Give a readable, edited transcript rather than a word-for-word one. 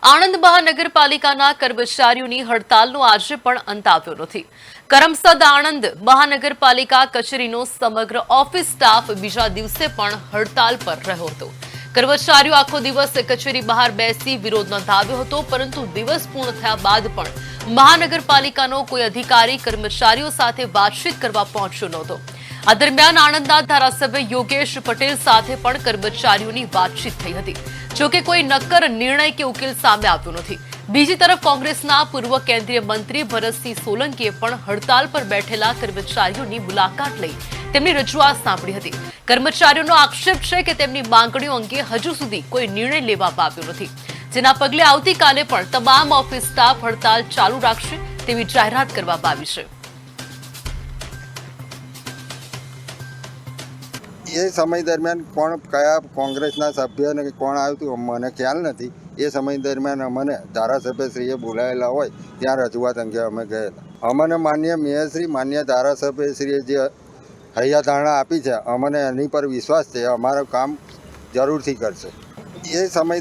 આણંદ મહાનગરપાલિકાના કર્મચારીઓની હડતાલનો આજે પણ અંત આવ્યો નથી. કરમસદ આણંદ મહાનગરપાલિકા કચેરીનો સમગ્ર ઓફિસ સ્ટાફ બીજા દિવસે પણ હડતાલ પર રહ્યો હતો. કર્મચારીઓ આખો દિવસ કચેરી બહાર બેસી વિરોધ નોંધાવ્યો હતો, પરંતુ દિવસ પૂર્ણ થયા બાદ પણ મહાનગરપાલિકાનો કોઈ અધિકારી કર્મચારીઓ સાથે વાતચીત કરવા પહોંચ્યો નહોતો. આ દરમિયાન આણંદના ધારાસભ્ય યોગેશ પટેલ સાથે પણ કર્મચારીઓની વાતચીત થઈ હતી. જોકે કોઈ નક્કર નિર્ણય કે ઉકેલ સામે આવ્યો નથી. બીજી તરફ કોંગ્રેસના પૂર્વ કેન્દ્રીય મંત્રી ભરતસિંહ સોલંકીએ પણ હડતાલ પર બેઠેલા કર્મચારીઓની મુલાકાત લઈ તેમની રજૂઆત સાંભળી હતી. કર્મચારીઓનો આક્ષેપ છે કે તેમની માંગણીઓ અંગે હજુ સુધી કોઈ નિર્ણય લેવામાં આવ્યો નથી, જેના પગલે આવતીકાલે પણ તમામ ઓફિસ સ્ટાફ હડતાલ ચાલુ રાખશે તેવી જાહેરાત કરવામાં આવી છે. એ સમય દરમિયાન કોણ કયા કોંગ્રેસના સભ્યને કોણ આવ્યું હતું મને ખ્યાલ નથી. એ સમય દરમિયાન અમને ધારાસભ્યશ્રીએ બોલાયેલા હોય ત્યાં રજૂઆત અંગે અમે ગયેલા. અમને માન્ય મેયરશ્રી, માન્ય ધારાસભ્યશ્રીએ જે હૈયાધારણા આપી છે, અમને એની પર વિશ્વાસ છે. અમારું કામ જરૂરથી કરશે. એ સમય